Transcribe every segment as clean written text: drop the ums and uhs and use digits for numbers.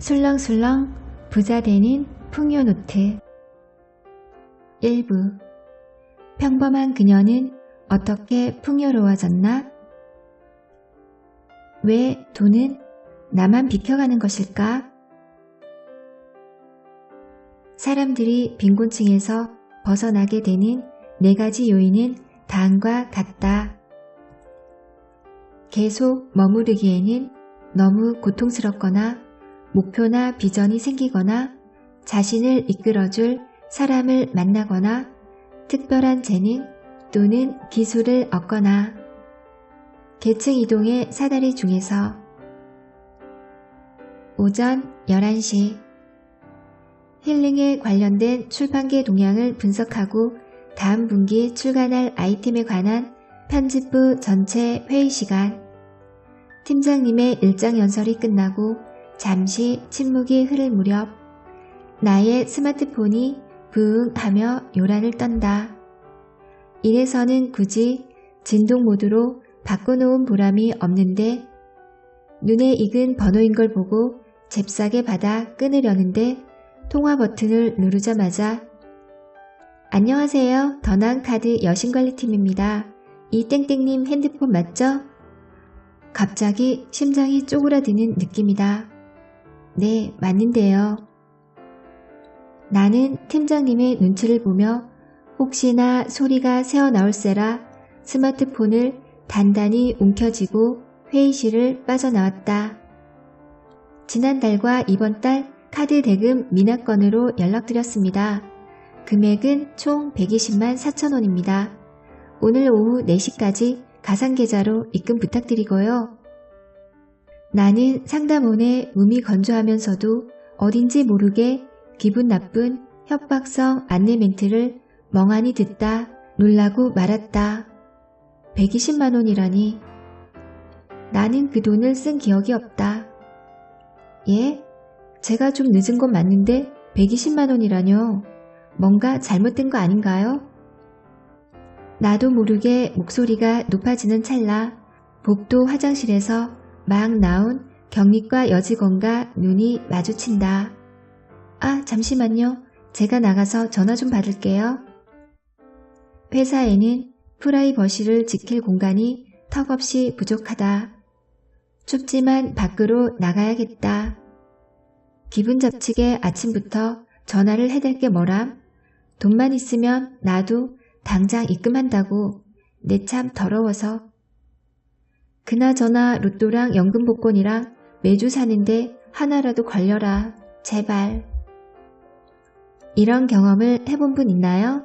술렁술렁 부자 되는 풍요노트. 일부. 평범한 그녀는 어떻게 풍요로워졌나? 왜 돈은 나만 비켜가는 것일까? 사람들이 빈곤층에서 벗어나게 되는 4가지 요인은 다음과 같다. 계속 머무르기에는 너무 고통스럽거나 목표나 비전이 생기거나 자신을 이끌어줄 사람을 만나거나 특별한 재능 또는 기술을 얻거나 계층 이동의 사다리 중에서 오전 11시 힐링에 관련된 출판계 동향을 분석하고 다음 분기 출간할 아이템에 관한 편집부 전체 회의 시간. 팀장님의 일정 연설이 끝나고 잠시 침묵이 흐를 무렵 나의 스마트폰이 부응 하며 요란을 떤다. 이래서는 굳이 진동 모드로 바꿔놓은 보람이 없는데 눈에 익은 번호인 걸 보고 잽싸게 받아 끊으려는데 통화 버튼을 누르자마자 안녕하세요. 더나은카드 여신관리팀입니다. 이 땡땡님 핸드폰 맞죠? 갑자기 심장이 쪼그라드는 느낌이다. 네, 맞는데요. 나는 팀장님의 눈치를 보며 혹시나 소리가 새어나올세라 스마트폰을 단단히 움켜쥐고 회의실을 빠져나왔다. 지난달과 이번 달 카드 대금 미납건으로 연락드렸습니다. 금액은 총 120만 4천원입니다. 오늘 오후 4시까지 가상계좌로 입금 부탁드리고요. 나는 상담원의 몸이 건조하면서도 어딘지 모르게 기분 나쁜 협박성 안내 멘트를 멍하니 듣다 놀라고 말았다. 120만원이라니. 나는 그 돈을 쓴 기억이 없다. 예? 제가 좀 늦은 건 맞는데 120만원이라뇨. 뭔가 잘못된 거 아닌가요? 나도 모르게 목소리가 높아지는 찰나 복도 화장실에서 막 나온 격리과 여직원과 눈이 마주친다. 아, 잠시만요. 제가 나가서 전화 좀 받을게요. 회사에는 프라이버시를 지킬 공간이 턱없이 부족하다. 춥지만 밖으로 나가야겠다. 기분 잡치게 아침부터 전화를 해댈 게 뭐람? 돈만 있으면 나도 당장 입금한다고. 내 참 더러워서. 그나저나 로또랑 연금 복권이랑 매주 사는데 하나라도 걸려라. 제발. 이런 경험을 해본 분 있나요?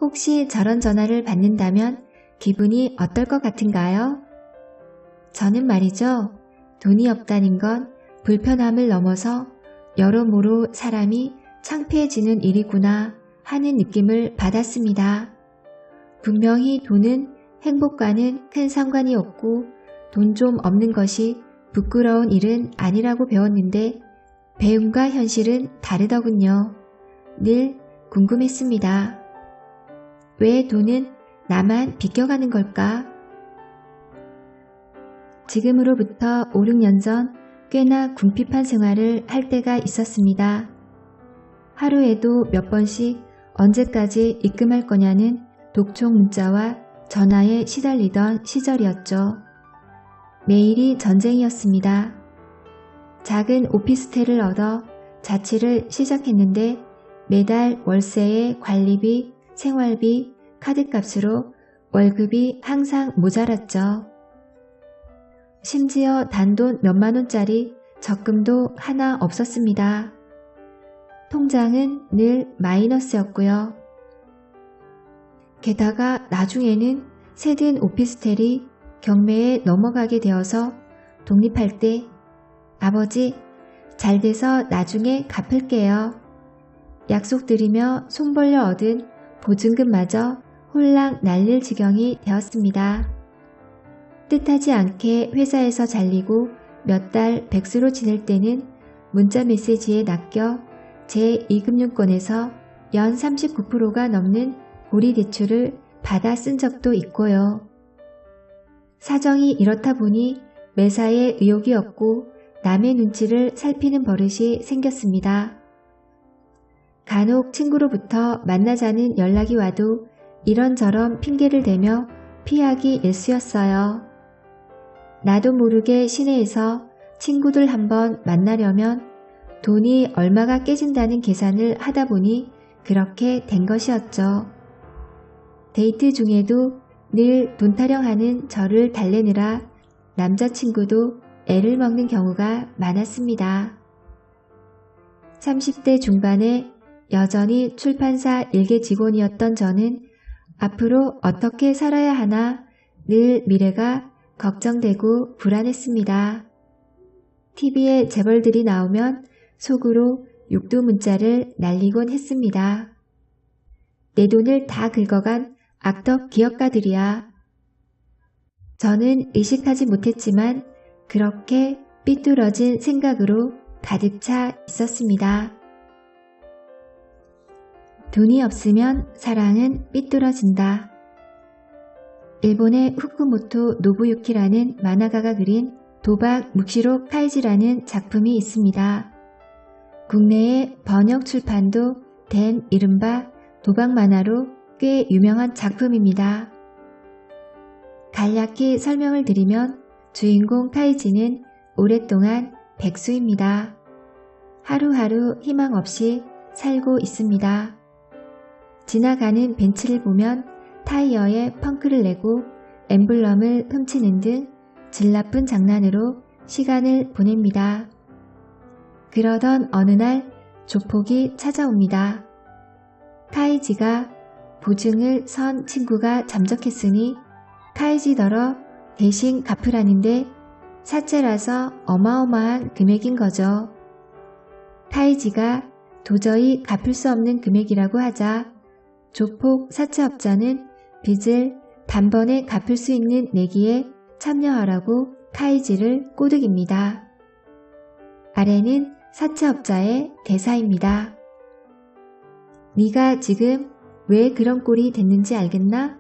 혹시 저런 전화를 받는다면 기분이 어떨 것 같은가요? 저는 말이죠. 돈이 없다는 건 불편함을 넘어서 여러모로 사람이 창피해지는 일이구나 하는 느낌을 받았습니다. 분명히 돈은 행복과는 큰 상관이 없고 돈 좀 없는 것이 부끄러운 일은 아니라고 배웠는데 배움과 현실은 다르더군요. 늘 궁금했습니다. 왜 돈은 나만 비껴가는 걸까? 지금으로부터 5, 6년 전 꽤나 궁핍한 생활을 할 때가 있었습니다. 하루에도 몇 번씩 언제까지 입금할 거냐는 독촉 문자와 전화에 시달리던 시절이었죠. 매일이 전쟁이었습니다. 작은 오피스텔을 얻어 자취를 시작했는데 매달 월세에 관리비, 생활비, 카드값으로 월급이 항상 모자랐죠. 심지어 단돈 몇만 원짜리 적금도 하나 없었습니다. 통장은 늘 마이너스였고요. 게다가 나중에는 새든 오피스텔이 경매에 넘어가게 되어서 독립할 때 아버지, 잘 돼서 나중에 갚을게요. 약속드리며 손 벌려 얻은 보증금마저 홀랑 날릴 지경이 되었습니다. 뜻하지 않게 회사에서 잘리고 몇 달 백수로 지낼 때는 문자 메시지에 낚여 제 2금융권에서 연 39%가 넘는 고리 대출을 받아 쓴 적도 있고요. 사정이 이렇다 보니 매사에 의욕이 없고 남의 눈치를 살피는 버릇이 생겼습니다. 간혹 친구로부터 만나자는 연락이 와도 이런저런 핑계를 대며 피하기 일쑤였어요. 나도 모르게 시내에서 친구들 한번 만나려면 돈이 얼마가 깨진다는 계산을 하다 보니 그렇게 된 것이었죠. 데이트 중에도 늘 돈 타령하는 저를 달래느라 남자친구도 애를 먹는 경우가 많았습니다. 30대 중반에 여전히 출판사 일개 직원이었던 저는 앞으로 어떻게 살아야 하나 늘 미래가 걱정되고 불안했습니다. TV에 재벌들이 나오면 속으로 육두문자를 날리곤 했습니다. 내 돈을 다 긁어간 악덕 기업가들이야. 저는 의식하지 못했지만 그렇게 삐뚤어진 생각으로 가득 차 있었습니다. 돈이 없으면 사랑은 삐뚤어진다. 일본의 후쿠모토 노부유키라는 만화가가 그린 도박 묵시록 카이지라는 작품이 있습니다. 국내의 번역 출판도 된 이른바 도박 만화로 꽤 유명한 작품입니다. 간략히 설명을 드리면 주인공 카이지는 오랫동안 백수입니다. 하루하루 희망 없이 살고 있습니다. 지나가는 벤츠를 보면 타이어에 펑크를 내고 엠블럼을 훔치는 등 질 나쁜 장난으로 시간을 보냅니다. 그러던 어느 날 조폭이 찾아옵니다. 카이지가 보증을 선 친구가 잠적했으니 카이지더러 대신 갚으라는데 사채라서 어마어마한 금액인 거죠. 카이지가 도저히 갚을 수 없는 금액이라고 하자 조폭 사채업자는 빚을 단번에 갚을 수 있는 내기에 참여하라고 카이지를 꼬드깁니다. 아래는 사채업자의 대사입니다. 네가 지금 왜 그런 꼴이 됐는지 알겠나?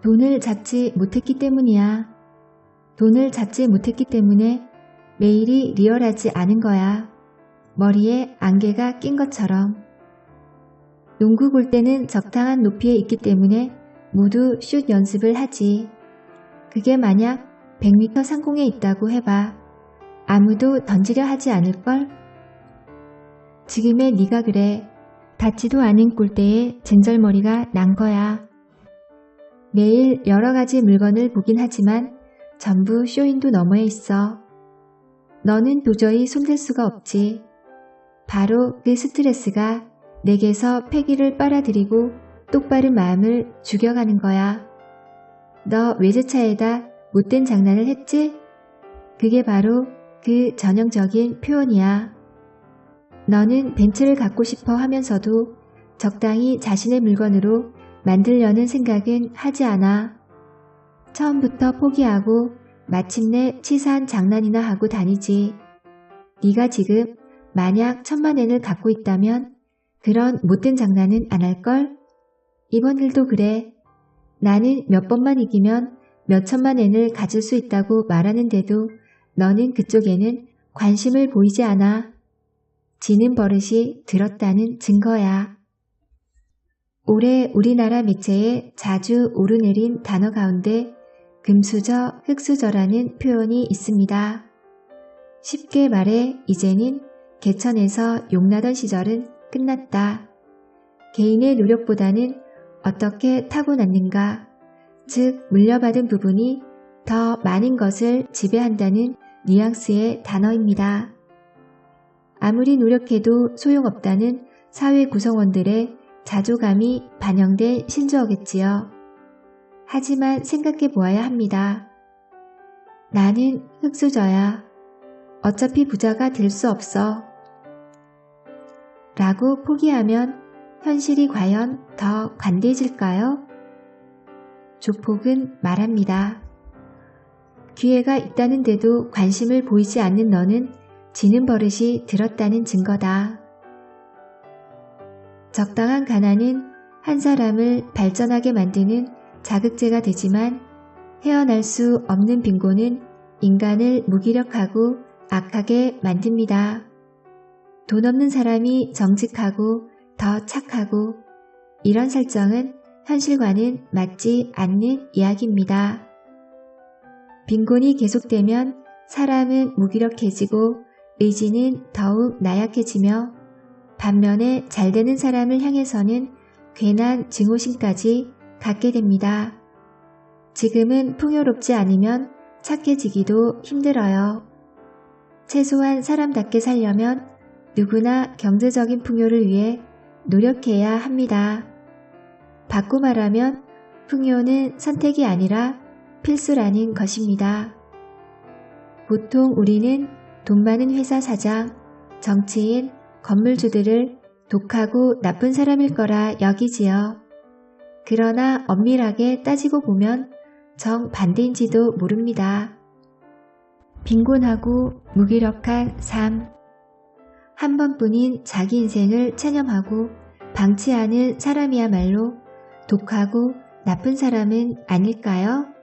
돈을 잡지 못했기 때문이야. 돈을 잡지 못했기 때문에 매일이 리얼하지 않은 거야. 머리에 안개가 낀 것처럼. 농구 골대는 적당한 높이에 있기 때문에 모두 슛 연습을 하지. 그게 만약 100m 상공에 있다고 해봐. 아무도 던지려 하지 않을걸? 지금의 네가 그래. 닿지도 않은 골대에 쟁절머리가 난 거야. 매일 여러 가지 물건을 보긴 하지만 전부 쇼윈도 너머에 있어. 너는 도저히 손댈 수가 없지. 바로 그 스트레스가 내게서 패기를 빨아들이고 똑바른 마음을 죽여가는 거야. 너 외제차에다 못된 장난을 했지? 그게 바로 그 전형적인 표현이야. 너는 벤츠를 갖고 싶어 하면서도 적당히 자신의 물건으로 만들려는 생각은 하지 않아. 처음부터 포기하고 마침내 치사한 장난이나 하고 다니지. 네가 지금 만약 1000만엔을 갖고 있다면 그런 못된 장난은 안 할걸? 이번 일도 그래. 나는 몇 번만 이기면 몇천만엔을 가질 수 있다고 말하는데도 너는 그쪽에는 관심을 보이지 않아. 지는 버릇이 들었다는 증거야. 올해 우리나라 매체에 자주 오르내린 단어 가운데 금수저, 흙수저라는 표현이 있습니다. 쉽게 말해 이제는 개천에서 용나던 시절은 끝났다. 개인의 노력보다는 어떻게 타고났는가, 즉 물려받은 부분이 더 많은 것을 지배한다는 뉘앙스의 단어입니다. 아무리 노력해도 소용없다는 사회 구성원들의 자조감이 반영된 신조어겠지요. 하지만 생각해 보아야 합니다. 나는 흙수저야. 어차피 부자가 될 수 없어. 라고 포기하면 현실이 과연 더 관대해질까요? 조폭은 말합니다. 기회가 있다는데도 관심을 보이지 않는 너는 지는 버릇이 들었다는 증거다. 적당한 가난은 한 사람을 발전하게 만드는 자극제가 되지만 헤어날 수 없는 빈곤은 인간을 무기력하고 악하게 만듭니다. 돈 없는 사람이 정직하고 더 착하고 이런 설정은 현실과는 맞지 않는 이야기입니다. 빈곤이 계속되면 사람은 무기력해지고 의지는 더욱 나약해지며 반면에 잘되는 사람을 향해서는 괜한 증오심까지 갖게 됩니다. 지금은 풍요롭지 않으면 착해지기도 힘들어요. 최소한 사람답게 살려면 누구나 경제적인 풍요를 위해 노력해야 합니다. 바꿔 말하면 풍요는 선택이 아니라 필수라는 것입니다. 보통 우리는 돈 많은 회사 사장, 정치인, 건물주들을 독하고 나쁜 사람일 거라 여기지요. 그러나 엄밀하게 따지고 보면 정반대인지도 모릅니다. 빈곤하고 무기력한 삶. 한 번뿐인 자기 인생을 체념하고 방치하는 사람이야말로 독하고 나쁜 사람은 아닐까요?